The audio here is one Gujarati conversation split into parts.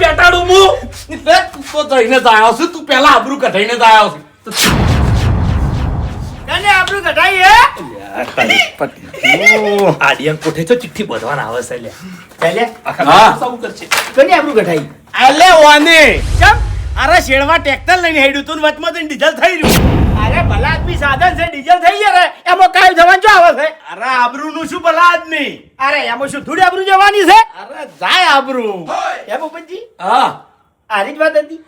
બેટાડું હું એટલે તું તો જઈને જ આવ્યો છું, તું પેલા આબરૂ કઢાઈને જ આવ્યો છું. તને આપણું કઢાઈ આડિયન કોઠે તો ચિઠ્ઠી બધવાના આવે છે લે ચાલે હા. શું કરશે કને આપણું કઢાઈ અલે ઓને કેમ અરે શેડમાં ટ્રેક્ટર લઈને હેડ્યું તું ને વચમાં તો ડીઝલ થઈ રહ્યું. અરે ભલા આદમી સાધન છે ડીઝલ થઈ ગયા રે એમાં કાઈ જવાન જો આવે છે અરે આબરૂનું શું ભલા આદમી? અરે એમાં શું થોડી આબરૂ જવાની છે અરે જાય આબરૂ. એ ભૂપતજી હા આરી જ વાત હતી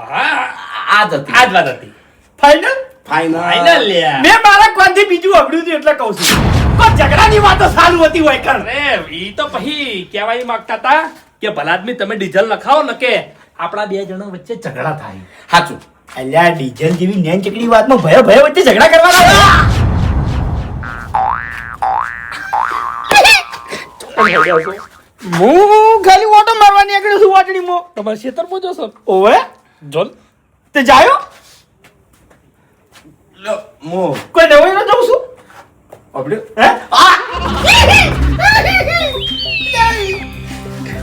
હા આ જ હતી. આ જ વાત હતી ફાઈનલ ફાઈનલ લે મેં મારા કોનથી બીજું અબડ્યું હતું એટલે કહું છું કોઈ ઝઘડાની વાતો ચાલુ હતી હોય કર અરે ઈ તો પછી કહેવાય માંગતા હતા કે ભલા આદમી તમે ડીઝલ નખાવો ને કે આપણા બે જણા વચ્ચે ઝઘડા થાય. સાચું. અલ્યા ડીઝલ જેવી નેન ચકડી વાતમાં ભય ભય વચ્ચે ઝઘડા કરવાના હું ખાલી ઓટો મારવાની આગળ છું વાટડીમાં તમારે ખેતરમાં જોશો ઓવે જોન તે જાયો લો મો કોઈ નવાઈ ન જાઉં છું અબડ્યું. હે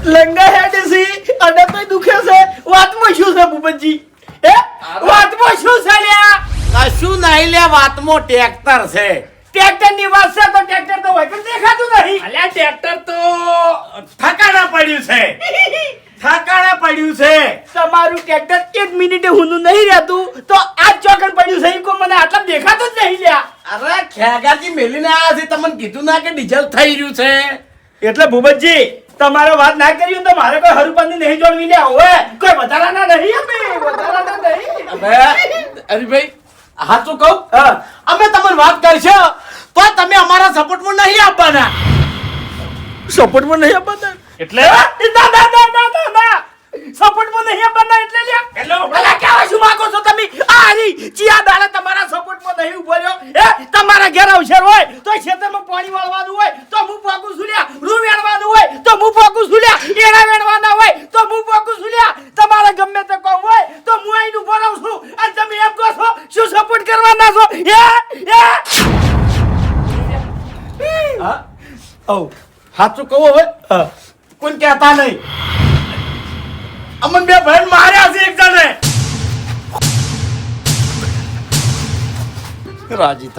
લંગા હેડ છે અને તો દુખે છે વાતમાં શું છે ભૂપતજી હે વાતમાં શું છે લ્યા કશું નહીં લે, વાતમાં ટ્રેક્ટર છે. ટ્રેક્ટર ની વાત છે તો ટ્રેક્ટર તો હોય પણ દેખાતું નહીં અલ્યા ટ્રેક્ટર તો ઠકાણા પડ્યું છે. ઠકાણા પડ્યું છે. તમારું ટ્રેક્ટર 1 મિનિટે હુંનું નહીં રહેતું તો આ ચોકન પડ્યું છે ઈ કો મને આટલા દેખાતું જ નહીં લ્યા અરે ખેગાજી મેલીને આયા છે, તમને કીધું ના કે ડીઝલ થઈ રહ્યું છે. એટલે ભૂપતજી તમારે વાત ના કરી તો મારે કોઈ હરુપાની નહીં જોડવી લ્યા હોય કોઈ વધારાના નહીં અમે વધારાના નહીં હવે હરીભાઈ હાચું કહું, હા અમે તમને વાત કરશો તો તમે અમારા સપોર્ટમાં નહીં આપવાના. સપોર્ટમાં નહીં આપવાના એટલે ના સપોર્ટમાં નહીં આપવાના એટલે લ્યા ભલા કેવા શું માંગો છો તમે આરી ચિયા દાડા તમારા સપોર્ટમાં નહીં ઉભો રહ્યો હે તમારા ઘેર અવસર હોય તો ખેતરમાં પાણી વાળવાનું હોય તો હું પાકું સુલ્યા રૂ વેણવાનું હોય તો હું પાકું સુલ્યા એડા વેણવાના હોય તો હું પાકું સુલ્યા તમારા ગમે તે કામ હોય તો હું આઈને ઉભો રહું છું અને તમે એમ કહો છો શું સપોર્ટ કરવાના છો હા ઓ હાચું કહું હવે કોઈ કહેતા નહીં. અમન બે ભાઈ માર્યા છે એક જણે. રાજી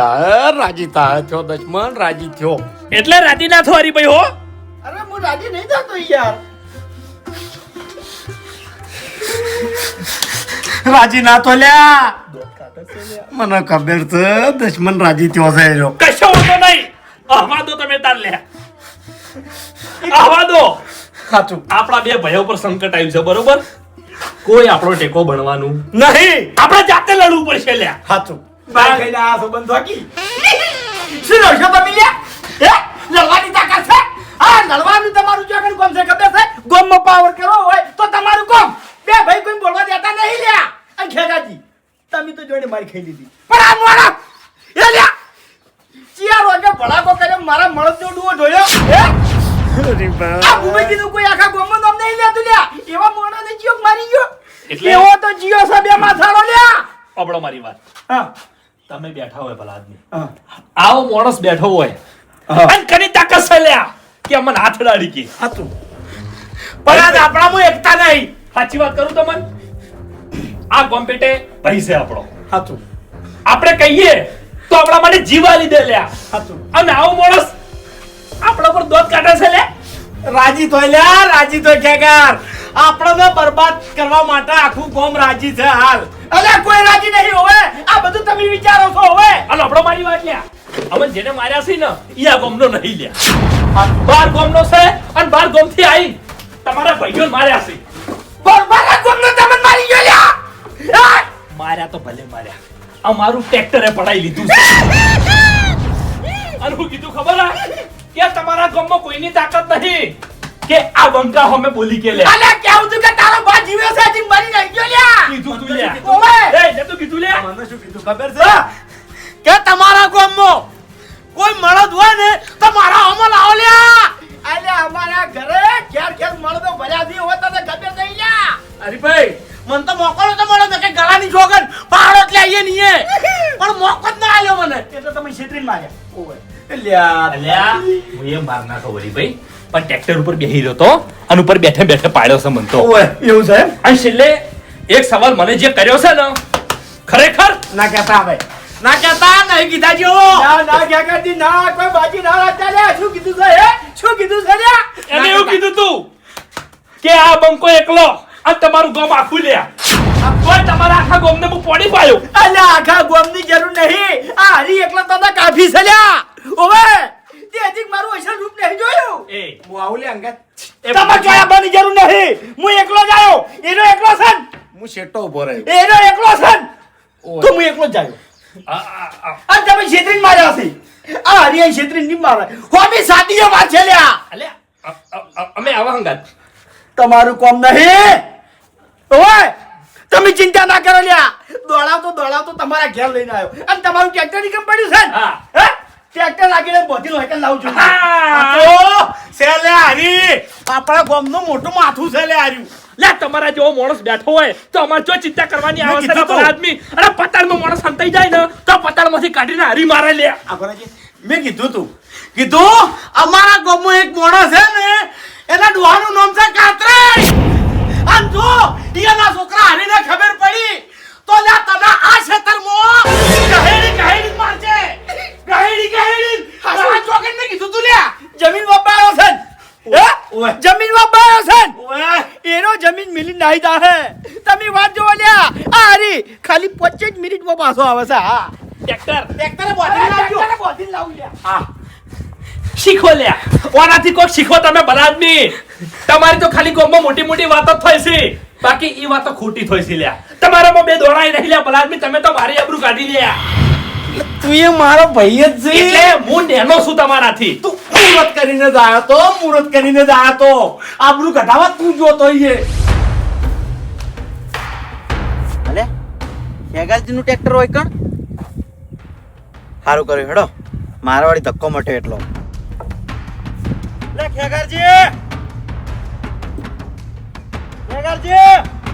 થાય થયો દશમન રાજી થયો. એટલે રાજી ના થો હરીભાઈ હો અરે હું રાજી નહીં થતો યાર રાજી ના તો લ્યા મને ખબર છે દશમન રાજી થયો છે એનો. કશો વાંધો નહીં આવા દો તમે તાર લે આવા દો સાચું. આપણા બે ભાઈઓ પર સંકટ આવ્યું છે બરોબર કોઈ આપણો ટેકો બનવાનું નહીં આપણે જાતે લડવું પડશે લ્યા સાચું. બાય કઈને આ સંબંધ બાકી શું લડશો તમે લ્યા હે લડવાની તાકાત છે આ લડવાનું તમારું જોગન કોમ છે ખબર છે ગોમમાં પાવર કરવો હોય તો તમારું કોમ બે ભાઈ કોઈ બોલવા દેતા નહીં લ્યા અને ખેગાજી તમે તો જોડે મારી ખાઈ લીધી પણ આ મોડા એ લ્યા ચિયા રોગે ભડાકો કર્યો મારા મળદ નો ડુઓ ઢોળ્યો હે આ ભૂમિકીનું કોઈ આખા ગોમમાં નામ નહીં લેતું લ્યા એવા મોડાને જીવ મારી ગયો એટલે- એવો તો જીઓ છે બે માથાળો લ્યા અબળો મારી વાત હા તમે બેઠા હોય ભલા આદમી હા આવો માણસ બેઠો હોય હા. અને કની તાકાત છે લ્યા કે અમને હાથ ડાળી કે સાચું. પણ આજ આપણામાં એકતા નહીં. સાચી વાત કરું તમને આ કોમ્પિટે ભાઈ છે આપણો સાચું. આપણે કહીએ તો આપણા માટે જીવા લીધે લ્યા સાચું. અને આવો માણસ આપણા પર દોત કાઢે છે લે રાજી તો લ્યા રાજી તો ખેગાર આપણને બરબાદ કરવા માટે આખું કોમ રાજી છે હાલ. અલે કોઈ રાજી નહીં હોવે આ બધું તમે વિચારો છો હોવે અને આપણો મારી વાત લ્યા અમને જેને માર્યા છે ને ઈ આ ગોમનો નહીં લ્યા બાર ગોમનો છે અને બાર ગોમથી આવી તમારા ભાઈઓ માર્યા છે બરબાદ કોમનો તમે મારી ગયો લ્યા આ! માર્યા તો ભલે માર્યા આ મારું ટ્રેક્ટરે પડાઈ લીધું છે અને હું કીધું ખબર આ કે તમારા ગામમાં કોઈની તાકાત નહીં કે આ બંકા હમે બોલી કે લે અલે કેવું તું કે તારો બા જીવે છે હજી મરી નહીં ગયો લ્યા કીધું તું લે ઓવે એ ને તું કીધું લે મને શું કીધું ખબર છે કે તમારા ગામમાં કોઈ મળદ હોય ને તો મારા અમલ આવો લ્યા. અલે અમારા ઘરે ઘેર ઘેર મળદો ભર્યા દી હોતા તો ગમે નહીં લ્યા હરીભાઈ મને તો મોકો નતો મળ્યો ને કે ગળાની જોગન પહાડો જ લઈએ નહીં પણ મોકો જ ના આલ્યો મને. એ તો તમે છેતરીને માર્યા ઓવે લ્યા અલ્યા હું એ માર નાખો વળી ભાઈ પણ ટ્રેક્ટર ઉપર બેહી રહ્યો તો અને ઉપર બેઠે બેઠે પાડ્યો છે મન તો. ઓય એવું છે એમ? અને છેલ્લે એક સવાલ મને જે કર્યો છે ને ખરેખર ના કહેતા હવે ના કહેતા નહીં કીધા જો ના કાકાજી ના કોઈ બાજી ના રાખતા લે શું કીધું છે હે શું કીધું છે લે એને એવું કીધું તું કે આ બંકો એકલો અને તમારું ગામ આખું લે કોઈ તમારા આખા ગામને હું પોડી પાયો. અલ્યા આખા ગોમની જરૂર નહીં આ હરી એકલા તો કાફી છે લ્યા ઓવે તે હજી મારું અસલ રૂપ નહીં જોયું એ હું આવું લે અંગત તમારે જોયા બની જરૂર નહીં હું એકલો જ આવ્યો એનો એકલો છે ને? હું શેટો ઉભો રહ્યો. એનો એકલો છે ને? તો હું એકલો જ આવ્યો અને તમે છેતરીને માર્યા છે આ હરિયા છેતરીને નહીં મારે હોમી સાદીઓ માર છે લ્યા અલ્યા અમે આવા હંગાત તમારું કોમ નહીં ઓય તમે ચિંતા ના કરો લ્યા દોડાવતો તમારા ઘેર લઈને આવ્યો અને તમારું ટ્રેક્ટર ની પડ્યું છે ને? હા. હે ટ્રેક્ટર લાગીને બોધીનો હેકલ લાવું છું હા. તો સેલે હરી આપણા ગામનું મોટું માથું છે લે હાર્યું લે તમારા જેવો માણસ બેઠો હોય તો અમારે જો ચિંતા કરવાની મેં આવે છે કીધું તો. આદમી અને પતાળમાં માણસ સંતાઈ જાય ને તો પતાળમાંથી કાઢીને હરી મારે લે. મેં કીધું અમારા ગામમાં એક માણસ છે ને એના ડોહાનું નામ છે કાતરાઈ અને જો એના છોકરા હરીને ખબર પડી તો લે તને આ ક્ષેત્રમાં કહેડી મારજે કહેડી આ ચોકન મેં કીધું તું લે જમીન વપાયો છે ને? હે જમીન વપાયો છે ને? એનો જમીન મિલી નાઈ જાહે તમે વાત જોવો લ્યા આ હરી ખાલી 25 મિનિટમાં પાછો આવે છે હા ટ્રેક્ટર બોધી લાવું લ્યા હા શીખો લે ઓનાથી કોક શીખો તમે ભલા આદમી. તમારી તો ખાલી ગામમાં મોટી મોટી વાતો જ થઈ છે બાકી ઈ વાતો ખોટી થઈ છે લ્યા. તમારામાં બે દોડાઈ નહીં લ્યા ભલા આદમી. તમે તો મારી આબરૂ કાઢી લ્યા તું એ મારો ભાઈ જ છે એટલે હું નેનો છું તમારાથી. તું મુહૂર્ત કરીને જ આયો તો આબરૂ કઢાવા તું જોતો ઈએ અલે ખેગારજી નું ટ્રેક્ટર હોય કણ સારું કર્યું હેડો મારા વાળી ધક્કો મટ્યો એટલો લે ખેગારજી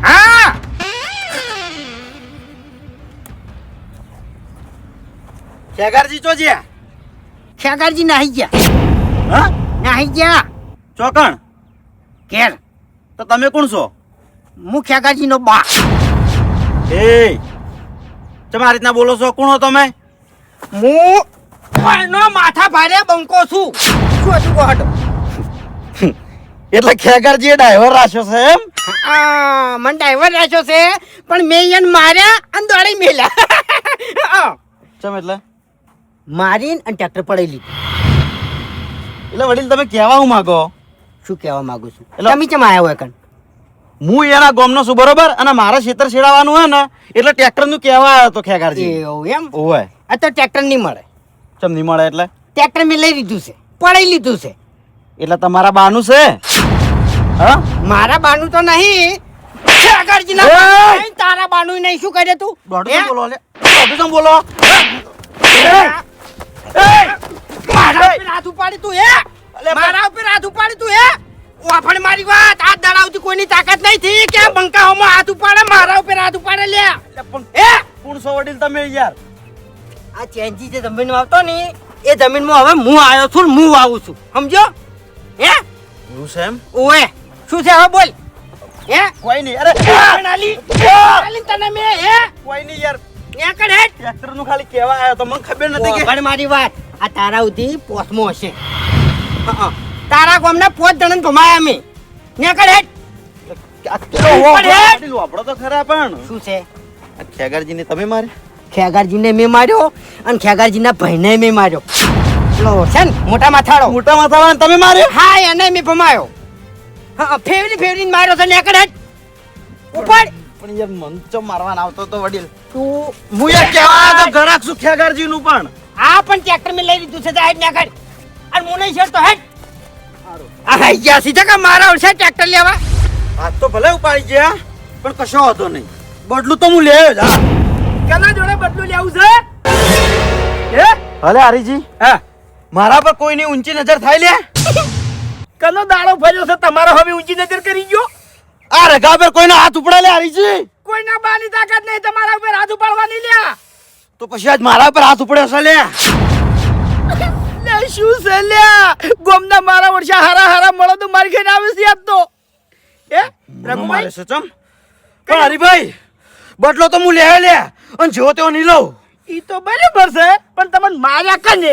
હા ખેગારજી ચો જ્યા ખેગારજી નાહી ગયા હા નાહી ગયા ચોકણ કેર તો તમે કોણ છો હું ખેગારજી નો બા એ તમે આ રીતના બોલો છો કોણ હો તમે હું કોઈનો માથા ભારે બંકો છું શું હતું કોહટ એટલે ખેગારજી એ ડ્રાઈવર રાખ્યો છે એમ મને ડ્રાઈવર રાખ્યો છે પણ મેં એને માર્યા અને દોડી મેલ્યા ચમ એટલે મારીને અને ટ્રેક્ટર પડાવી લીધું એટલે વડીલ તમે કહેવા હું માંગો શું કહેવા માંગુ છું એટલે- તમે ચમ આવ્યા હોય કણ હું એના ગામનો છું બરોબર અને મારા ખેતર છેડાવવાનું હોય ને એટલે ટ્રેક્ટર નું કહેવા આવ્યો તો ખેગારજી એવું એમ ઓય આ તો ટ્રેક્ટર નહીં મળે ચમ નહીં મળે એટલે ટ્રેક્ટર મેં લઈ લીધું છે પડાવી લીધું છે એટલે તમારા બાનું છે હા મારા બાનું તો નહીં ખેગારજી ઓય! ના તારા બાનું નહીં શું કરે તું દોઢું હે? કેમ બોલો લે દોઢું કેમ બોલો મારા ઉપર હાથ ઉપાડી તું હે મારા ઉપર હાથ ઉપાડી તું હે વાફણ મારી વાત હાથ દડાવતી કોઈની તાકાત નહીં થી કે બંકાઓમાં હાથ ઉપાડે મારા ઉપર હાથ ઉપાડે લે હે કોણ છો વડીલ તમે યાર આ ચેન્જી જે જમીનમાં આવતો ને એ જમીનમાં હવે હું આવ્યો છું ને હું વાવું છું સમજો હે એવું છે એમ ઓએ શું છે હવે બોલ હે કોઈ નહીં અરે નાલી તને મે હે કોઈ નહીં યાર ન્યા કર હેટ ટ્રેક્ટર નું ખાલી કહેવા આવ્યો તો મને ખબર નથી કે પણ મારી વાત આ તારા ઉધી પોસમો હશે હં. તારા ગામના 5 જણને ભમાયા અમે ન્યા કર હેટ વડીલ વાપરો તો ખરા પણ શું છે આ ખેગારજીને તમે મારે ખેગારજીને મેં માર્યો અને ખેગારજીના ભાઈને મેં માર્યો પેલો છે ને મોટા માથાળો મોટા માથાવાળાને તમે માર્યો હા એને મેં ભમાયો હા ફેવરીને માર્યો છે નેકડ હેડ ઉપર પણ યાર મન ચમ મારવાના આવતો તો વડીલ તું હું યાર કહેવા આવ્યો તો ઘરાક છું ખેગારજી નું પણ આ પણ ટ્રેક્ટર મેં લઈ લીધું છે તો હેડ નેકડ અને મુને છે તો હેડ આ હઈ ગયા સીધા કા મારા ઓળશે ટ્રેક્ટર લેવા હાથ તો ભલે ઉપાડી ગયા પણ કશો હતો નહીં બદલું તો હું લે આવ્યો જ. કેના જોડે બદલું લેવું છે હે ભલે હરીજી હા મારા પર કોઈની ઊંચી નજર થાય લે કનો દાડો ફર્યો છે તમારો હવે ઊંચી નજર કરી ગયો આ રગા પર કોઈનો હાથ ઉપડા લે હરીજી કોઈના બાની તાકાત નહીં તમારા ઉપર હાથ ઉપાડવાની લ્યા તો પછી આજ મારા પર હાથ ઉપડ્યો છે લે લે શું છે લ્યા ગોમના મારા વર્ષા હારા મળો તો મારી ખાઈને આવે છે યાદ તો મારે છે ચમ પણ હરીભાઈ બદલો તો હું લે અને જેવો તેવો નહીં લઉં. ઈ તો બરાબર છે પણ તમને માર્યા કને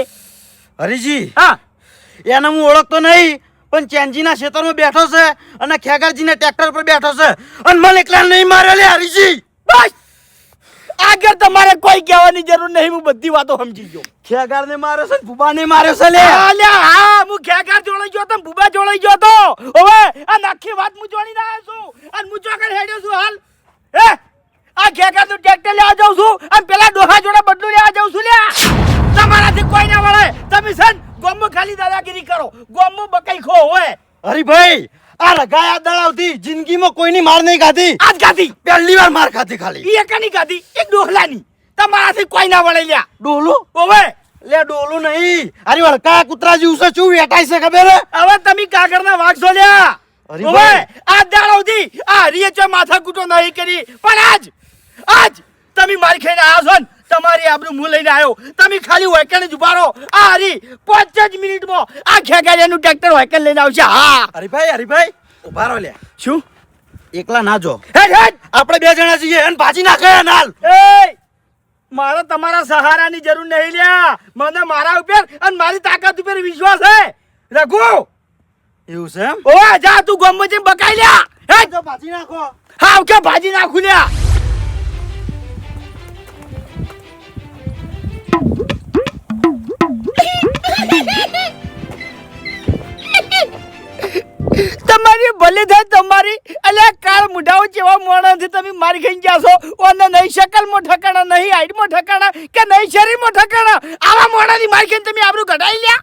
હરીજી હા એને હું ઓળખતો નહીં પણ ચેનજીના ખેતરમાં બેઠો છે અને ખેગારજીના ટ્રેક્ટર પર બેઠો છે અને મને એકલા નહીં માર્યો લે હરીજી. બસ આગળ તમારે કોઈ કહેવાની જરૂર નહીં હું બધી વાતો સમજી ગયો ખેગારને માર્યો છે ને ભૂબાને માર્યો છે લે. હા હું ખેગાર જોડાઈ ગયો તો ભૂબા જોડાઈ ગયો તો હવે આ આખી વાત હું જોડીને આવ્યો છું અને હું ચોકડ હેડ્યો છું હાલ હે આ ખેગાર નું ટ્રેક્ટર લેવા જાઉં છું અને પેલા ડોહા જોડે બદલું લેવા જાઉં છું લ્યા તમારાથી કોઈ ના વળે તમે સન ગોમમાં ખાલી દાદાગીરી કરો ગોમમાં બકાઈ ખો હોય હરીભાઈ આ રગાયા દળાવતી જિંદગીમાં કોઈની માર નહીં ખાધી. આજ ખાધી પહેલી વાર માર ખાધી ખાલી. ઈ એકની ખાધી એક ડોહલાની તમારાથી કોઈ ના વળે લ્યા ડોલું ઓવે લે ડોલું નહીં અરે વળકા કૂતરા જેવું છે ચું વેટાય છે ખબર હે? હવે તમે કાગળના વાગશો લ્યા અરે ઓવે ભાઈ. આ દાડોથી આ હરીએ ચો માથા કૂટો નહીં કરી પણ આજ તમે મારી ખાઈને આવ્યા છો ને તમારી આબરૂ હું લઈને આવ્યો તમે ખાલી હોયકણ જ ઉભા રહો આ હરી 5 જ મિનિટમાં આ ખેગારિયાનું ટ્રેક્ટર હોયકણ લઈને આવશે હા હરીભાઈ ઉભા રહો લે. શું એકલા ના જો હેડ હેડ આપણે બે જણા છીએ અને ભાજી નાખે નાલ. એ મારે તમારા સહારાની જરૂર નહીં લ્યા મને મારા ઉપર અને મારી તાકાત ઉપર વિશ્વાસ છે રઘુ એવું છે એમ? ઓ જા તું ગોમમાં જઈને બકાઈ લ્યા હેડ તો ભાજી નાખો. હા કે ભાજી નાખું લ્યા તમારી ભલે થાય તમારી અલ્યા કાળ મુઢાઓ જેવા મોણાથી તમે મારી ખાઈ ગયા છો ઓને નહીં શકલમાં ઠકાણા નહીં હાઈટમાં ઠકાણા કે નહીં શરીરમાં ઠકાણા આવા મોણાની મારી ખાઈને તમે આબરૂ કઢાઈ લ્યા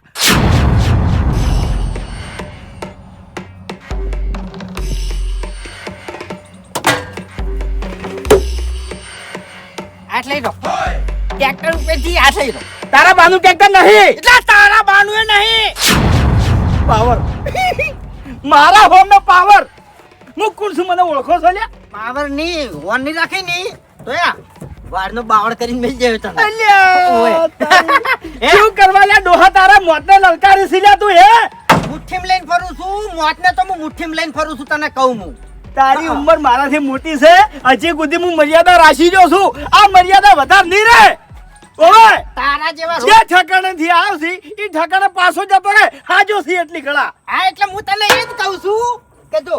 આટ લઈ લો ટ્રેક્ટર ઉપરથી આટ લઈ લો તારા બાનું ટ્રેક્ટર નહીં એટલે તારા બાનું એ નહીં પાવર મારા હોમનો પાવર હું કોણ છું મને ઓળખો છો લ્યા પાવર ની વોન ની રાખી ની તો યા વાળનો બાવળ કરીને મેલ જાય તને અલ્યા શું કરવા લ્યા ડોહા તારા મોતને લલકારી છે લ્યા તું હે મુઠ્ઠીમાં લઈને ફરું છું મોતને તો હું મુઠ્ઠીમાં લઈને ફરું છું તને કહું હું તારી ઉંમર મારાથી મોટી છે હજી સુધી હું મર્યાદા રાખી રહ્યો છું આ મર્યાદા વધાર નહીં રે ઓય તારા જેવા જે ઠકાણે થી આવ્યો છે ઈ ઠકાણે પાછો જતો રે હાજો છે એટલી ઘણા હા એટલે હું તને એ જ કહું છું કે જો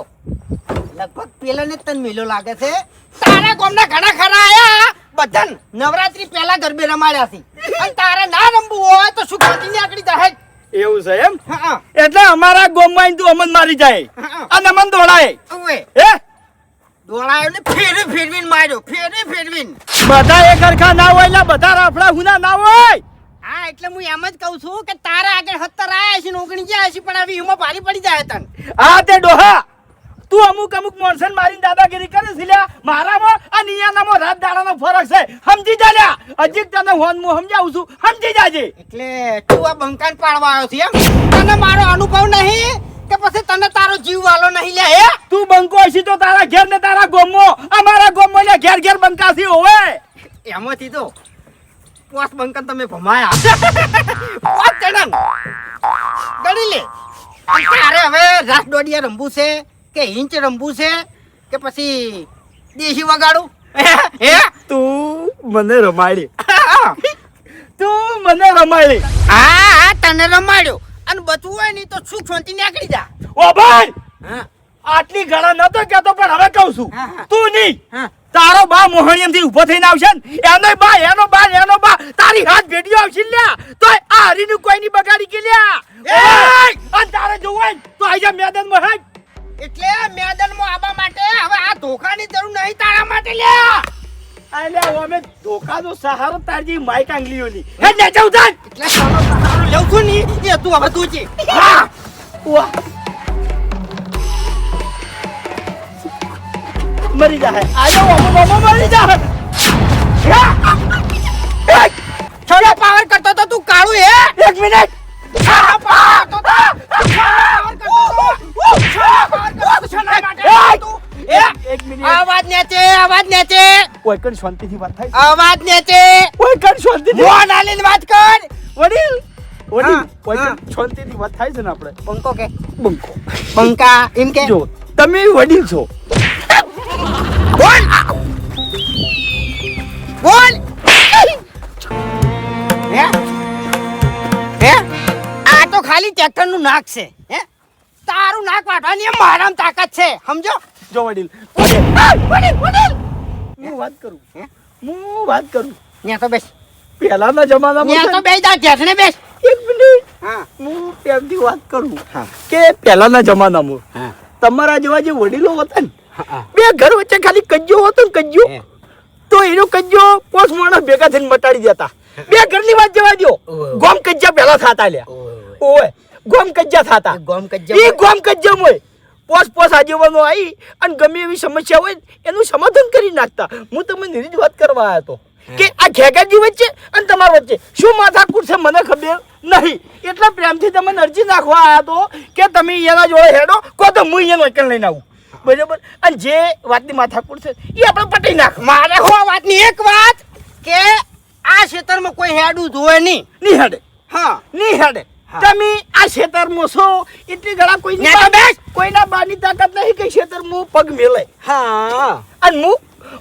લગભગ પેલાને જ તને મેલો લાગે છે તારા ગામના ઘણા ખરા આયા બધા નવરાત્રી પહેલા ગરબે રમાડ્યા છે અને તારે ના રમવું હોય તો શું ખાતી આકડી જાહે એવું છે એમ હા એટલે અમારા ગોમમાં તું અમન મારી જાય અને અમન દોડાય ઓએ હે દોડાયો ને ફેરવીને માર્યો ફેરવીને બધા એક હરખા ના હોય એટલે બધા રાફડા હુના ના હોય હા એટલે હું એમ જ કહું છું કે તારા આગળ 70 આયા છે ને 19 આયા છે પણ આવી હિમો ભારી પડી જાય તને હા તે ડોહા તું અમુક મોનસન મારીને દાદાગીરી કરે છે લ્યા મારામાં અને ઈયાનામાં રાત દાડાનો ફરક છે સમજી જા લ્યા હજી તને હોન હું સમજાવું છું સમજી જાજે એટલે તું આ બંકાન પાડવા આવ્યો છે એમ તને મારો અનુભવ નહીં કે પછી તને તારો જીવ વાલો નહીં લે હે તું બંકો હશી તો તારા ઘેર ને તારા ગોમો અમારા ગોમો લે ઘેર ઘેર બંકાસી હોવે એમાંથી તો પોસ બંકન તમે ભમાયા પોસ ચડન ગણી લે અને તારે હવે રાસ દોડિયા રમવું છે કે હિંચ રમવું છે કે પછી દેશી વગાડું હે તું મને રમાડી હા તને રમાડ્યો અને બચવું હોય નહીં તો સુખ શાંતિ નીકળી જા ઓ ભાઈ હા આટલી ઘણા નતો કેતો પણ હવે કહું છું હા, હા. તું નહીં હા તારો બા મોહણીયમ થી ઉભો થઈને આવશે ને એનો બા તારી હાથ ભેટીઓ આવશે લ્યા તો આ હરીનું કોઈ ની બગાડી કે લ્યા ઓય અને તારે જોવું હોય તો આઈ જા મેદાનમાં હેડ એટલે મેદાનમાં આવવા માટે હવે આ ધોખાની જરૂર નહીં તારા માટે લ્યા અલ્યા અમે ધોકાનો સહારો તારજી માઈક આંગલીઓની હેડ લે જાવ જા એટલે તારો સહારો લેવું છું ની એ તું હવે તું છે હા વાહ મરી જા આજો મરી જા છોડો પાવર કરતો તો તું કાળું હે એક મિનિટ એક મિનિટ આવાજ નેચે કોઈ કણ શાંતિથી વાત થાય આવાજ નેચે કોઈ કણ શાંતિથી મોન આલીને વાત કર વડીલ વડીલ હા, વડીલ, હા. શાંતિથી વાત થાય છે ને આપણે બંકો કે બંકો બંકા એમ કે જો તમે વડીલ છો બોલ બોલ હે હે આ તો ખાલી ટ્રેક્ટર નું નાક છે હે તારું નાક વાટવાની એમ મારામાં તાકાત છે સમજો જો વડીલ વડીલ વડીલ હું વાત કરું હે? હું વાત કરું ન્યા તો બેસ પહેલાના જમાનામાં ન્યા તો બેસ જા ઢેસણે બેસ એક મિનિટ હા હું પ્રેમથી વાત કરું હા. કે પહેલાના જમાનામાં હા તમારા જેવા જે વડીલો હતા ને હા બે ઘર વચ્ચે ખાલી કજ્જો હતો ને કજ્જો હે. તો એનો કજ્જો 5 માણસ ભેગા થઈને મટાડી દેતા બે ઘરની વાત જવા દો ઓય. ગોમ કજ્જા પહેલા થતા લ્યા ઓય ગોમ કજ્જા થતા ગોમ એ કજ્જા ગોમ કજ્જા મોય પોસ આગેવાનો આવી અને ગમે એવી સમસ્યા હોય ને એનું સમાધાન કરી નાખતા હું તમને એની જ વાત કરવા આવ્યો હતો કે આ ખેગાજી વચ્ચે અને તમારા વચ્ચે શું માથાકૂટ છે મને ખબર નહીં એટલે પ્રેમથી તમને અરજી નાખવા આવ્યો હતો કે તમે એના જોડે હેડો કો તો હું એનો એકલ લઈને આવું બરાબર અને જે વાતની માથાકૂટ છે એ આપણે પટાઈ નાખ મારે હો વાતની એક વાત કે આ ખેતરમાં કોઈ હેડું જોવે નહીં નહીં હેડે હા નહીં હેડે હા. તમે આ ખેતરમાં છો એટલી ઘણા કોઈના બાની તાકાત નહીં કે ખેતરમાં પગ મેલે હા અને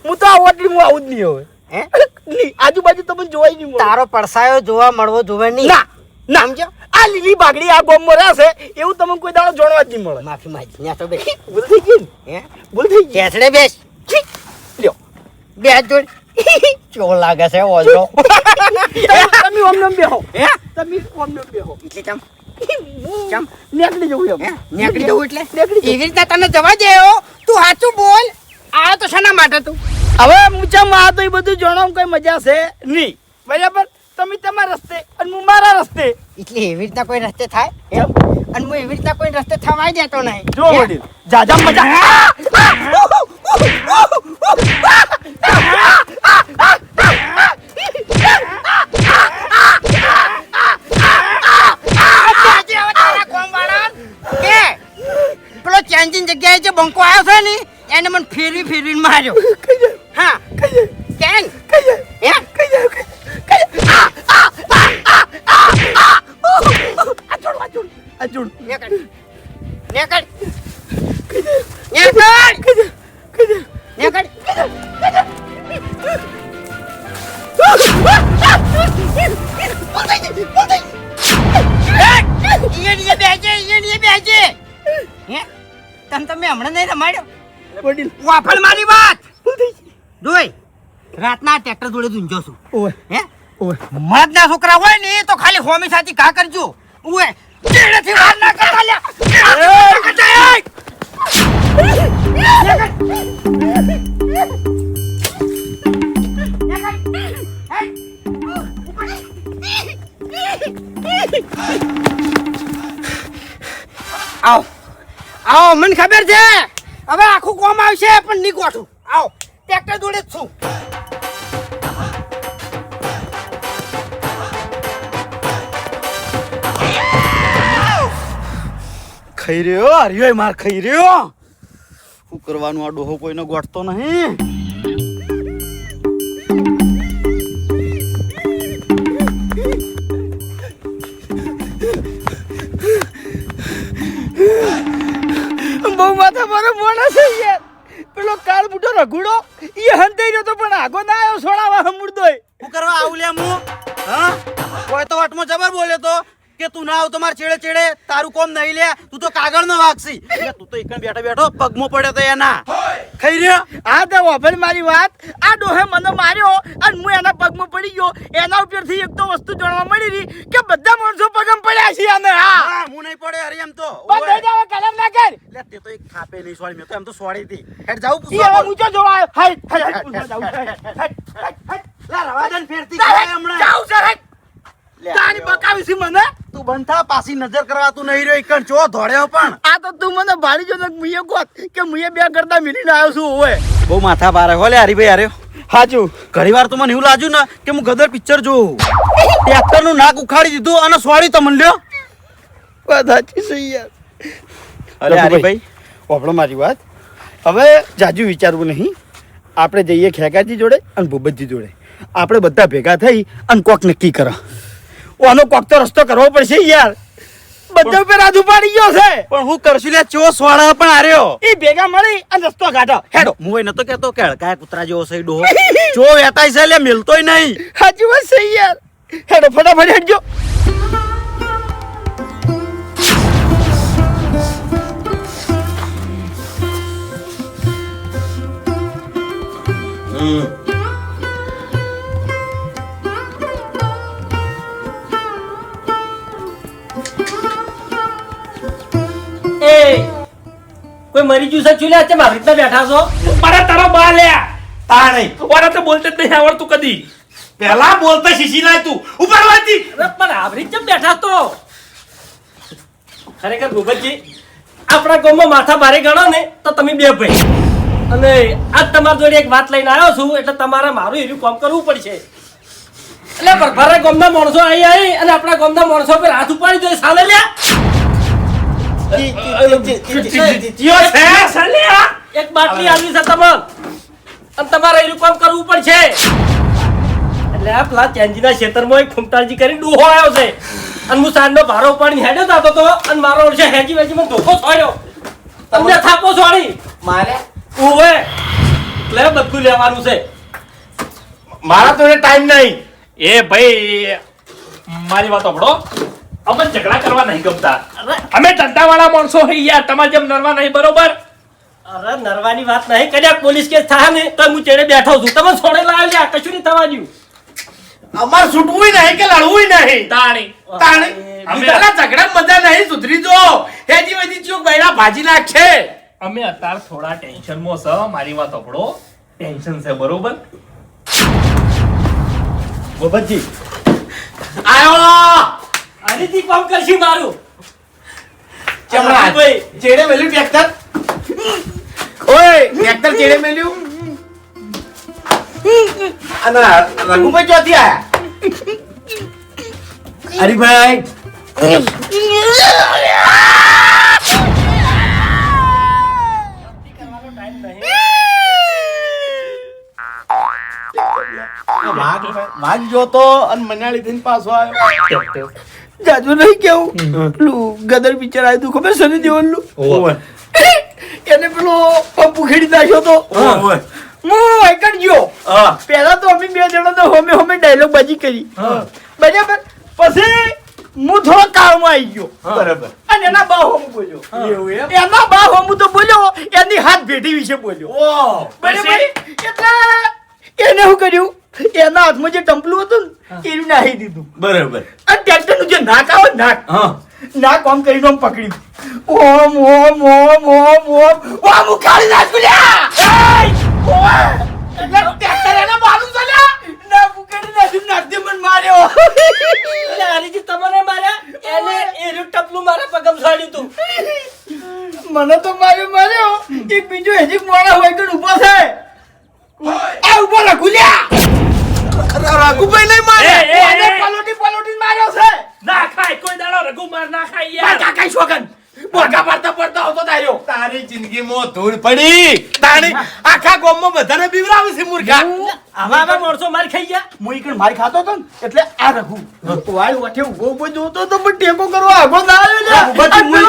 હું તો આ ઓટલી હું આવું જ નહીં હવે હે નહીં આજુબાજુ તમને જોવાય નહીં મળે. તારો પડસાયો જોવા મળવો જોવે નહીં ના ના સમજો આ લીલી બાગડી આ ગોમમાં રહેશે એવું તમને કોઈ દાડો જોડવા જ નહીં મળે માફી માંગી ન્યા તો બેસ ભૂલ થઈ ગઈ ને? હે ભૂલ થઈ ગઈ ઢેસણે બેસ છી! લ્યો બેસ જોડ ચો લાગે છે ઓઝો તમે ઓમ બેહો હે તમે ઓમ બેહો એટલે ચમ ચમ નીકળી જવું એમ હે નીકળી જવું એટલે નીકળી જવું. એવી રીતે તને જવા દેવો તું સાચું બોલ આ તો શેના માટે તું હવે મૂચામાં આ તો એ બધું જણાવવામાં કઈ મજા છે નહીં બરાબર તમે તમારા રસ્તે અને હું મારા રસ્તે એટલે એવી રીતના કોઈ રસ્તે થાય એમ અને હું એવી રીતના કોઈ રસ્તે થવાય દેતો નહીં જો વડીલ જાજા મજા આજે હવે તારા કોમવાળા કે પેલો ચેન્જિંગ જગ્યાએ જે બંકો આવ્યો છે ને એને મને ફેરવીને માર્યો હા કેન હે અજુડ નેકડ નેકડ નેકડ નેકડ ઈયે બેજે હે તમે હમણાં નહીં રમાડ્યો વડીલ વાફળ મારી વાત જોઈ રાતના ટ્રેક્ટર જોડે ઝૂંઝો છું ઓય હે ઓય મર્દના છોકરા હોય ને એ તો ખાલી હોમી સાથી કા કરજો ઓએ તેડેથી વાર ના કરતા લ્યા આવ આવ મને ખબર છે હવે આખું કોમ આવશે પણ નહીં ગોઠું આવ ટ્રેક્ટર જોડે જ છું ખાઈ રહ્યો હરિયો માર ખાઈ રહ્યો શું કરવાનું આ ડોહો કોઈને ગોઠતો નહીં બહુ માથા મારો માણસ છે યાર પેલો કાળ બુટો રઘુડો એ હંતાઈ રહ્યો તો પણ આગો ના આવ્યો સોડાવા હમુરદોય શું કરવા આવું લે હું હા કોઈ તો વાટમાં જબર બોલ્યો તો કે તું ના આવ તો માર છેડે છેડે તારું કોમ નહીં લે તું તો કાગળ નો વાગસી એટલે તું તો એકણ બેઠો બેઠો પગમો પડ્યો તો એના ખાઈ રહ્યો હા તો વાભર મારી વાત આ ડોહે મને માર્યો અને હું એના પગમાં પડી ગયો એના ઉપરથી એક તો વસ્તુ જાણવા મળી રહી કે બધા માણસો પગમ પડ્યા છે અમે હા હા હું નહીં પડે હરી એમ તો બંધ થઈ જાવ કલમ ના કર લે તે તો એક ખાપે નહીં સોળી મેં તો એમ તો સોળી હતી હેડ જાઉં ઈ હવે ઊંચો જોવા આવ્યો હાય હાય હેડ, હાય લા રવાદન ફેરતી કરે હમણાં જાવ છે હાય લે, તારી આવ્યો. બકાવી છે મને તું બંધ થા પાછી નજર કરવા તું નહીં રહ્યો એકણ ચો ધોડ્યો પણ આ તો તું મને ભાડી જો મુએ કોત કે મુએ બે કરતા મિલીને આવ્યો છું ઓય બહુ માથા ભારે હો લે હરીભાઈ હાર્યો હાચું ઘણી વાર તો મને એવું લાગ્યું ને કે હું ગદર પિક્ચર જોઉં ટ્રેક્ટર નું નાક ઉખાડી દીધું અને સોળી તો મને લ્યો વાત સાચી છે યાર અરે હરીભાઈ આપણો મારી વાત હવે જાજુ વિચારવું નહીં આપણે જઈએ ખેગાજી જોડે અને ભૂપતજી જોડે આપણે બધા ભેગા થઈ અને કોક નક્કી કરો ઓનો કોક તો રસ્તો કરવો પડશે યાર. બધા ઉપર હાથ ઉપાડી ગયો છે. પણ હું કરશું લે ચો સ્વાળા પણ આર્યો એ ભેગા મળી અને રસ્તો કાઢો હેડો. હું એ નતો કેતો કે હડકાયા કૂતરા જેવો છે ડોહો ચો વેતાય છે લે મિલતોય નહીં. સાચી વાત છે યાર. હેડો ફટાફટ હેડજો. એ કોઈ મરી ગયું છે ચૂલ્યા છે મારી રીતના બેઠા છો? મારા તારો બા લ્યા તા નહીં. ઓરા તો બોલતે જ નહીં આવડતું કદી. પેલા બોલતા શીશી લાય તું ઉપર વાંચી. અરે પણ આવરી કેમ બેઠા તો? ખરેખર ભૂપતજી આપણા ગામમાં માથા ભારે ગણો ને તો તમે બે ભાઈ અને આજ તમારી જોડે એક વાત લઈને આવ્યો છું એટલે તમારે મારું એનું કામ કરવું પડશે. એટલે ભરભરા ગામના માણસો આવી અને આપણા ગામના માણસો પર હાથ ઉપાડી દે સાલે લ્યા. જીયો છે સાલ્યા. એક બાટલી આવી છે તમને અને તમારે એનું કામ કરવું પડશે. એટલે આ પેલા ચેન્જીના ક્ષેત્રમાં એક ફૂમતાલજી કરીને ડૂહો આવ્યો છે અને હું સાંજનો ભારો ઉપાડીને હેડ્યો જાતો તો અને મારો ઓળશે હેજી વેજી મને ધોકો છોડ્યો. તમને થાપો છોડી મારે ઓવે એટલે બધું લેવાનું છે. મારા તો ટાઈમ નહીં. એ ભાઈ મારી વાત સાંભળો. અમે ઝઘડા કરવા નહીં ગમતા. અમે ધંધાવાળા માણસો હોય યાર. તમારે જેમ નરવા નહીં બરોબર. અરે નરવાની વાત નહીં કદાચ પોલીસ કેસ થાય ને તો હું ચેડે બેઠો છું. તમે છોડે લાવ્યો લ્યા કશું નહીં થવા દ્યું. અમાર છૂટવું નહીં કે લડવું નહીં. તાણી તાણી અમે- બીજાના ઝઘડા મજા નહીં સુધરી જો. હેજી વેજી ચોક બૈરા ભાજી નાખશે. અમે અત્યારે થોડા ટેન્શનમાં છે. મારી વાત સાંભળો. ટેન્શન છે બરોબર. ભૂપતજી આયો હરીથી કામ કરશી મારું. ચમડા ભાઈ ચેડે મેલ્યું ટ્રેક્ટર. ઓય ટ્રેક્ટર ચેડે મેલ્યું. અને રઘુભાઈ ચોથી આયા. હરીભાઈ વાઘ જોતો અને મનાળી થઈને પાછો આવ્યો. જાજુ નહીં કેવું પેલું ગદર પિક્ચર આવ્યું તું ખબર સની દેવલનું. એને પેલો પંપ ઉખેડી નાખ્યો તો. હું એકડ ગયો. પહેલા તો અમે બે જણા તો હોમે હોમે ડાયલોગ બાજી કરી બરાબર. પછી હું થોડો કાળમાં આવી ગયો બરાબર અને એના બા હોમ બોલ્યો. એના બા હોમ તો બોલ્યો એની હાથ ભેટી વિશે બોલ્યો બરાબર. એટલે એને શું કર્યું એના હાથમાં જે ટંપલું હતું ને એ નાહી દીધું બરાબર. અને ટ્રેક્ટરનું જે નાક આવે ને નાક આમ કરીને આમ પકડ્યું. ઓમ ઓમ ઓમ ઓમ ઓમ ઓમ ઉખાડી નાખ્યું લ્યા. એટલે ટ્રેક્ટર એને મારું છે લ્યા. નાક ઉખાડી નાખ્યું. નાક દે મને માર્યો. એટલે હરીજી તમને માર્યા એને એનું ટપલું મારા પગમ છોડ્યું તું. મને તો માર્યો. એક બીજો હજી મોડા હોય કે ઊભો છે. આ ઊભો રાખું લ્યા. રઘુભાઈ નહીં મારે. એ. પલોટી માર્યો છે. ના ખાય કોઈ દાડો રઘુમાર ના ખાય યાર. કાકા શોગન બોગા પડતા પડતા આવતો તાર્યો. તારી જિંદગીમાં ધૂળ પડી. તાણી આખા ગામમાં બધાને બીવરાવે છે મૂર્ખા. આવા માણસો માર ખાઈ ગયા. હું ઈકણ મારી ખાતો હતો ને એટલે આ રઘુ વાળ વાઠે ઉભો જોતો તો પણ ટેકો કરવા આગો ના આવ્યો ને. આ પેલો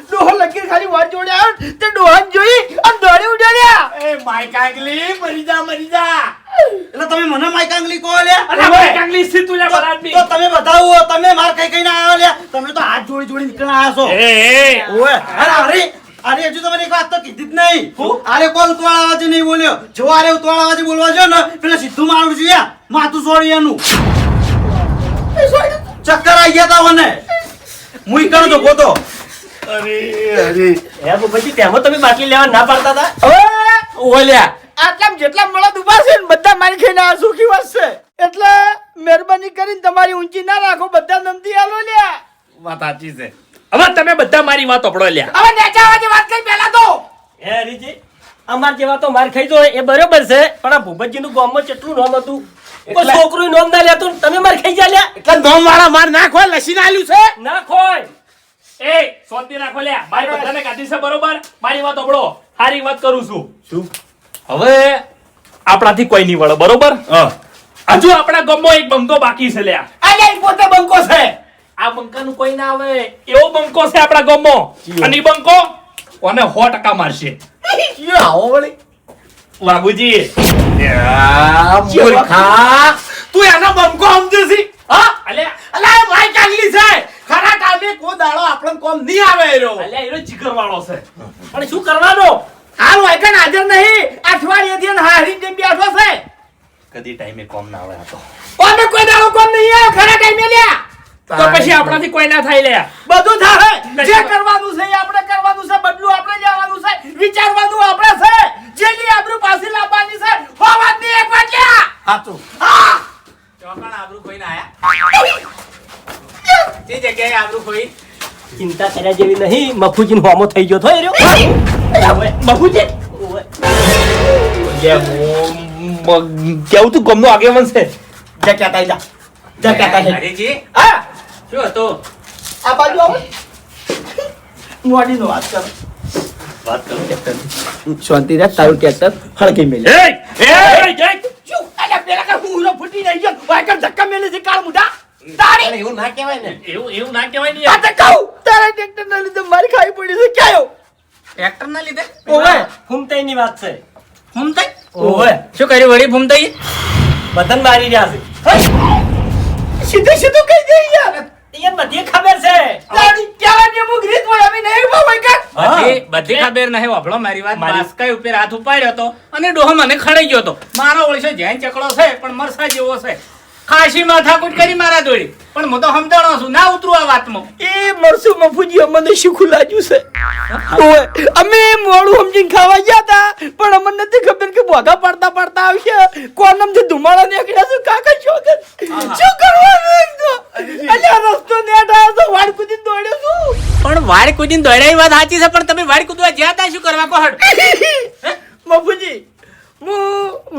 ડોહો લગીર ખાલી વાત જોડે આવ્યો ને, તે ડોહાને જોઈ અને દોડી ઉડાડ્યા. એ માય કાંગલી મરી જા. એટલે તમે મને માઈક આંગલી કહો લે. અલા ભાઈ કાંગલી સી તું લે બરાદમી. તો તમે બતાવો તમે માર કઈ કઈ ના આવ્યો લે. તમે તો હાથ જોડી જોડી નીકળ્યા આવ્યા છો. એ ઓય અરે હજુ તમને એક વાત તો કીધી જ નહીં. અરે કોઈ ઉતવાળા અવાજે નહીં બોલ્યો. જો અરે ઉતવાળા અવાજે બોલવા જો ને પેલા સીધું મારું છે યાર. માથું છોડી એનું ચક્કર આવી ગયા તા મને. હું ઈકણ તો ગોતો. હે ભૂપતજી તેમાં તમે બાટલી લેવા ના પાડતા હતા. ઓલ્યા આટલામ જેટલા મળદ ઉભા છે ને બધા મારી ખાઈને આ સુખી વસશે. એટલે મહેરબાની કરીને તમારી ઊંચી ના રાખો. બધા નમતી આલો લ્યા. વાત સાચી છે. હવે તમે બધા મારી વાત સાંભળો લ્યા. હવે નેચા વાજે વાત કરી પહેલા તો. હે હરીજી અમાર જેવા તો માર ખાઈ જો એ બરોબર છે પણ આ ભૂપતજીનું ગામમાં કેટલું નામ હતું. કોઈ છોકરું નામ ના લેતું તમે માર ખાઈ જા લ્યા. એટલે નોમ વાળા માર નાખો લસીને આલ્યું છે. ના ખોય. એ શાંતિ રાખો લ્યા. મારી બધાને કાઢી છે બરોબર. મારી વાત સાંભળો. સારી વાત કરું છું. શું હવે આપણાથી કોઈ નહીં વળે બરોબર. હજુ આપણા ગામમાં એક બંકો બાકી છે લ્યા. આ અલ્યા ઈ પોતે બંકો છે. આ બંકાનું કોઈ ના આવે એવો બંકો છે આપણા ગામમાં અને ઈ બંકો ઓને 100% મારશે. યો આવો વળી. વાઘુજી મૂર્ખા, તું એનો બંકો સમજે છે? હા? અલ્યા અલ્યા ભાઈ કાગલી છે. ખરા ટાઈમે કોઈ દાડો આપણને કોમ નહીં આવે એરો. અલ્યા એનો જીગર વાળો છે પણ શું કરવાનો? હાલ વાયકન હાજર નહીં. અઠવાડિયેથી એને હારી જેમ બેઠો છે. કદી ટાઈમે કોમ ના આવે આ તો. ઓને કોઈ દાડો કોમ નહીં આવે ખરા ટાઈમે લ્યા. તો પછી આપણાથી કોઈ ના થાય લે. બધું થાય. જે કરવાનું છે એ આપણે કરવાનું છે. બદલું આપણે લેવાનું છે. વિચારવાનું આપણે છે. જેની આબરૂ પાછી લાવવાની છે. હોવાતની એક વાત લ્યા. સાચું. હા. ચોકણ આબરૂ ખોઈને આયા જે જગ્યાએ આબરૂ ખોઈ ચિંતા કર્યા જેવી નહીં, મફુજી હોમો થઈ ગયો થો એ રહ્યો. બાપુજી કેવું તું ગમનો આગેવાન છે. જા કહેતા જા. જા કહેતા છે. હરીજી હા. શું હતું? આ બાજુ આવો. મોડીનો વાત કરો. વાત કરો શાંતિ રાખ. તારું ટ્રેક્ટર હળકી મેલે. શું? અલ્યા પેલા કે હું ઉરો ફૂટી રહી ગયો. વાયકન ધક્કા મેલે છે કાળ મુઢા. તારી એવું ના કહેવાય ને. એવું ના કહેવાય ને આ તો કહું. તારા ટ્રેક્ટર ના લીધે મારી ખાઈ પડી છે. ક્યાં ટ્રેક્ટર ના લીધે ઓવે. ફૂમતાઈની વાત છે. ફૂમતાઈ? ઓવે. શું કર્યું વળી ફૂમતાઈ? બતન મારી રહ્યા છે. સીધું સીધું કહી દે યાર. એ બધી ખબર છે. તારી ક્યાં ને મુક રીત હોય અમે નહીં બા વાયકન. બધી ખબર નહીં. વાપરો મારી વાત. બાસ્કાઈ ઉપર હાથ ઉપાડ્યો તો અને ડોહો મને ખડાઈ ગયો તો. મારો ઓળશો જ્યાં ચકડો છે પણ મરસા જેવો છે. ખાસી માથાકૂટ કરી મારા દોડી પણ હું તો સમજાણો છું ના ઉતરું આ વાતમાં. એ મરસુ મફુજી અમને શીખું લાગ્યું છે. ઓય અમે મોડું સમજીને ખાવા ગયા હતા પણ અમને નથી ખબર કે બોધા પડતા પડતા આવશે. કોનમથી ધુમાડા નીકળ્યા છે. કાકા શું કરવાનું તો? અલ્યા રસ્તો નેટ આવ્યો તો વાડ કૂદીને દોડ્યો છું. પણ વાડ કૂદીને દોડાઈ વાત સાચી છે પણ તમે વાડ કૂદવા જ્યાં તા શું કરવા કહો હટ? મફુજી હું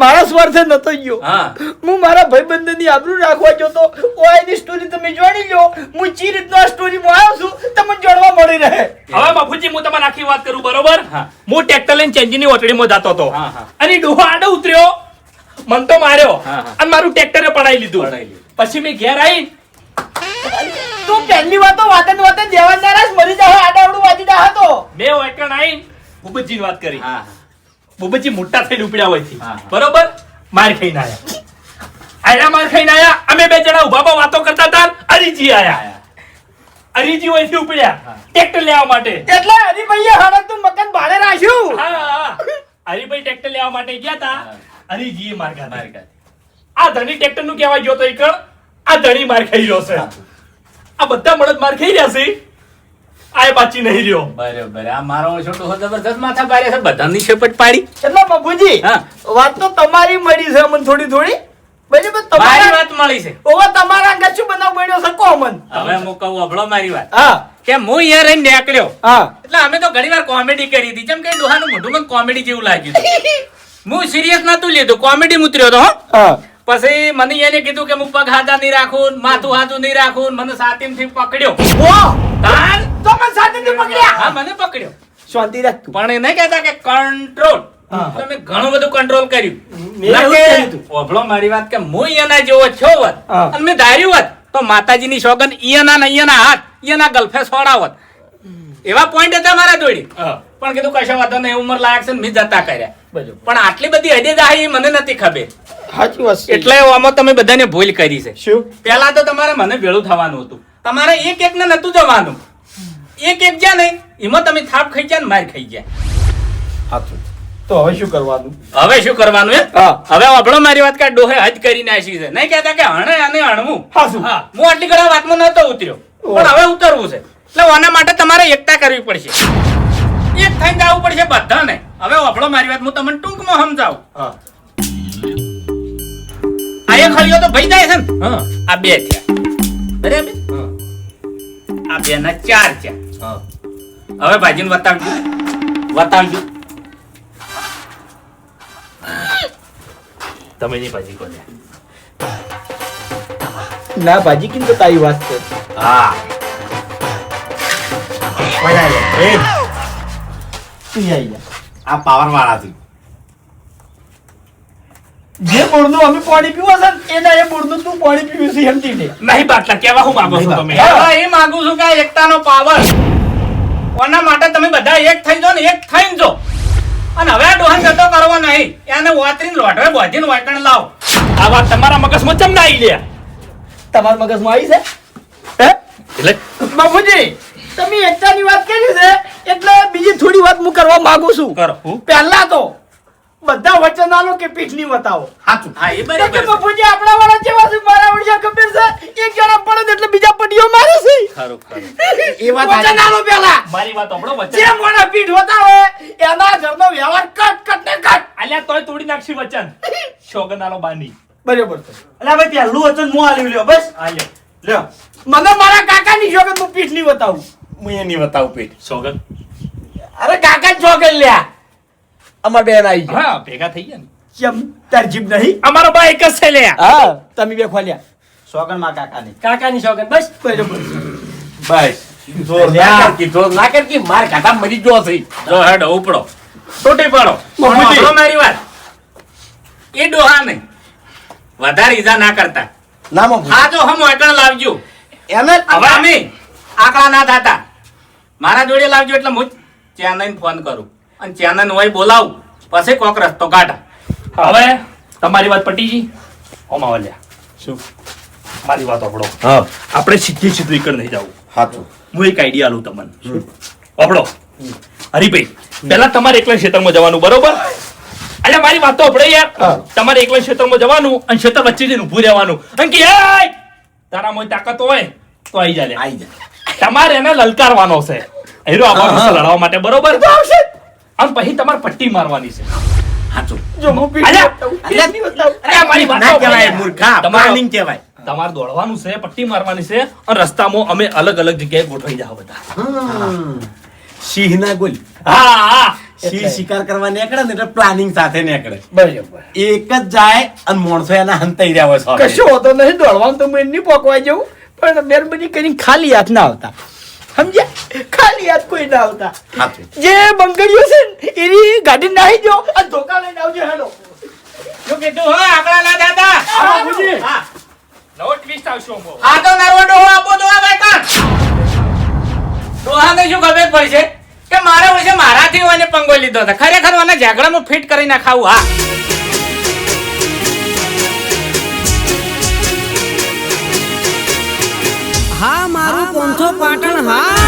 મારા સ્વાર્થે નતો ગયો. હા. હું મારા ભાઈબંધની આબરૂ રાખવા ગયો તો. ઓયની સ્ટોરી તમે જોડી લો. હું ચી રીતનો આ સ્ટોરીમાં આવ્યો છું તમને જોડવા મળી રહે. હવે બાપુજી હું તમારે આખી વાત કરું બરોબર. હા. હું ટ્રેક્ટર લઈને ચેન્જીની ઓટડીમાં જતો હતો હા, હા. અને ડોહો આડો ઉતર્યો મન તો માર્યો હા, હા. અને મારું ટ્રેક્ટરે પડાઈ લીધું. પડાઈ લીધું. પછી મેં ઘેર આવીને તું પહેલી વાતો વાતે દેવાના મરી જાવ આડાવડું વાજી દા હતો. બે વાટણ આવીને ભૂપતજીની વાત કરી. હા ભૂપતજી મોટા થઈને ઉપડ્યા હોય છે. હા. બરોબર માર ખાઈને આયા. આયરા માર ખાઈને આયા. અમે બે જણા ઉભા ઉભા વાતો કરતા હતા. અરીજી આયા. અરીજી હોયથી ઉપડ્યા ટ્રેક્ટર લેવા માટે. એટલે હરીભાઈએ હળદનું મકાન ભાડે રાખ્યું. હા. હરીભાઈ ટ્રેક્ટર લેવા માટે ગયા હતા. હા. હરીજીએ માર ખાધા. મારી કાઢી. આ ધણી ટ્રેક્ટર નું કહેવાય ગયો તો ઈકળ આ ધણી માર ખાઈ રહ્યો છે. આ બધા મળદ માર ખાઈ રહ્યા છે. આ બાચી નહીં રહ્યો. બરાબર. આ મારો છોટો જબરદસ્ત માથા પાડે છે. બધાની શેપટ પાડી. એટલે બાપુજી હા. વાત તો તમારી મળી છે અમને થોડી થોડી. બરાબર મારી તમારા વાત મળી છે. ઓવા તમારા અંગત શું બનાવ બન્યો છે કોમન. હવે હું કહું અભળો મારી વાત. હા કે હું અહીંયા રહીને નીકળ્યો હા એટલે અમે તો ઘણી વાર કોમેડી કરી હતી. જેમ કે ડોહાનું મોઢું કોમેડી જેવું લાગ્યું હતું. હું સિરિયસ નતું લીધું. કોમેડી ઉતર્યો તો હો. હા પછી મને એને કીધું કે હું પગ હાથા નહીં રાખું, માથું હાથું નહીં રાખું. મને સાતીમથી પકડ્યો. તાન તો મને સાથેથી પકડ્યા. હા મને પકડ્યો. શાંતિ રાખ તું. પણ એ નહીં કહેતા કે કંટ્રોલ. હા. તમે ઘણું બધું કંટ્રોલ કર્યું. મેં ના એવું જ કર્યું કે તું. ઓભળો મારી વાત કે હું એના જેવો છો વત હા. અને મેં ધાર્યું હોત તો માતાજીની સોગન ઈયાના ને ઈયાના હાથ ઈયાના ગલ્ફે સોડાવત. એવા પોઈન્ટ હતા મારા જોડે. પણ કીધું કશો વાંધો નહીં ઉંમર લાયક છે ને મેં જતા કર્યા. બજો પણ આટલી બધી હદે દાહી મને નથી ખબર. સાચી વાત છે. એટલે આમાં તમે બધાને ભૂલ કરી છે. શું પહેલા તો તમારે મને ભેળું થવાનું હતું. તમારે એક એક ને નતું જવાનું. એક એક જ્યાં નહીં એમાં તમે થાપ ખાઈ ગયા ને માર ખાઈ ગયા. સાચું. તો હવે શું કરવાનું? હવે શું કરવાનું એમ? હા. હવે વાપરો મારી વાત કે ડોહે હજ કરી નાખી છે. નહીં કહેતા કે હણે અને હણવું. હાચું. હા હું આટલી ઘણા વાતમાં નતો ઉતર્યો પણ હવે ઉતરવું છે. એટલે આના માટે તમારે એકતા કરવી પડશે. એક થઈને જવું પડશે બધાને. હવે વાપરો મારી વાત હું તમને ટૂંકમાં સમજાવું. હા આ એક હળિયો તો ભાઈ જાય છે ને. હા. આ બે થયા બરાબર. આ બે ના ચાર થયા. હા. હવે ભાજીને વતાવજો વતાવજો. તમે ની ભાજી કોને? ના ભાજી કિન તો તારી વાત છે. હા. તું આઈ જા. આ પાવર વાળાથી જે મૂળનું અમે પાણી પીવું છે ને, એના એ મૂળનું તું પાણી પીવું છે સમજી લે. નહીં બાટલા કેવા હું માંગો છો તમે હવે એ માંગુ છું કે આ એકતાનો પાવર કોના માટે તમે બધા એક થઈ જાઓ ને એક થઈને જો અને હવે આ ડોહન જતો કરવો નહીં એને વાતરીને લોઢવે બોધીને વાટણ લાવો આ વાત તમારા મગજમાં ચમ ના આવી લે તમારા મગજમાં આવી છે હે એટલે બાપુજી તમે એકતાની વાત કરી છે એટલે બીજી થોડી વાત હું કરવા માંગુ છું. કરો હું પહેલા તો બધા વચન આલો કે પીઠની બતાવો. સાચું હા એ તો બરાબર કે છે. બાપુજી આપણા વાળા જેવા છે, મારા વાળા ખબર છે, એક જણા પડે ને એટલે બીજા પટીઓ મારે છે. ખરું ખરું એ વાત વચન આલો પહેલા. મારી વાત સાંભળો વચ્ચે જે મોણા પીઠ બતાવે એના ઘરનો વ્યવહાર કટ ને કટ. અલ્યા તોય તોડી નાખશી વચન શોગનાલો બાની બરાબર છે. અલ્યા ભાઈ પહેલું વચન હું આલ્યું લ્યો બસ આલ્યો લ્યો મને મારા કાકાની શોગન હું પીઠની બતાવું. હું એ નહીં બતાવું પેટ સોગન અરે કાકા શોગન લ્યા. અમાર બેન આવી ગયા. હા ભેગા થઈ ગયા ને કેમ તાર જીભ નહીં? અમારો બા એક જ છે લે હા તમે બે ખોલ્યા. સોગન માં કાકાની કાકાની શોગન બસ બરાબર. બસ જોર ના કર કી જોર ના કર કી માર કાકા મરી ગયો છે. જો હેડો ઉપડો તૂટી પડો મમ્મી. સાંભળો મારી વાત એ ડોહા નહીં વધારે ઈજા ના કરતા ના મમ્મી આ જો હમ વાટણ લાવજો એને હવે અમે આકડા ના થતા મારા જોડે લાવજો એટલે હું ચેનઈને ફોન કરું અને ચેનન હોય બોલાવું પછી કોક રસ્તો કાઢા હવે તમારી વાત પટી ગઈ ઓમાં વાલ્યા શું મારી વાત સાંભળો હા આપણે સીધી સીધું એકડ નહીં જવું હાચું હું એક આઈડિયા આલું તમને આપણો હરીભાઈ પહેલા તમારે એકલા ક્ષેત્રમાં જવાનું બરોબર અલ્યા મારી વાત તો આપણે યાર તમારે એકલા ક્ષેત્રમાં જવાનું અને ક્ષેત્ર વચ્ચે જઈને ઊભું રહેવાનું અને કે "એય! તારામાં તાકાત હોય તો આવી જા લે." આઈ જા તમારે એને લલકારવાનો છે હીરો આવવાનો છે લડવા માટે બરોબર અને પછી તમારે પટ્ટી મારવાની છે હાચું જો હું અલ્યા! પીઠની બતાવું. અરે મારી વાત ના તો કહેવાય આપણે મૂર્ખા તમારો- પ્લાનિંગ કહેવાય તમારે દોડવાનું છે પટ્ટી મારવાની છે અને રસ્તામાં અમે અલગ અલગ જગ્યાએ ગોઠવાઈ જાવ બધા સિંહ ના ગોલ હા હા સિંહ શિકાર કરવા નીકળે ને એટલે પ્લાનિંગ સાથે નીકળે બરાબર. એક જ જાય અને માણસો એના હંતાઈ રહ્યા હોય છે કશો હોતો નહીં, દોડવાનું તો હું નહીં પોકવા જવું પણ મહેરબાની કરીને ખાલી હાથ ના આવતા સમજ્યા? ખાલી હાથ કોઈ ના આવતા. હાચું જે બંગડીઓ છે ને એની ગાડી નાહી દો અને ધોકા લઈને આવજો હેડો. શું કીધું હો આકડા ના દાદા આ બાપુજી. હા નવો ટ્વિસ્ટ આવશે ઓમો. આ તો નરવો ડોહો આપો તો આ બેટા ડોહાને શું ખબર પડશે કે મારા વર્ષે મારાથી ઓને પંગો લીધો હતો ખરેખર ઓને ઝઘડામાં ફિટ કરી નાખાવું હા હા મારું 500 પાટણ હા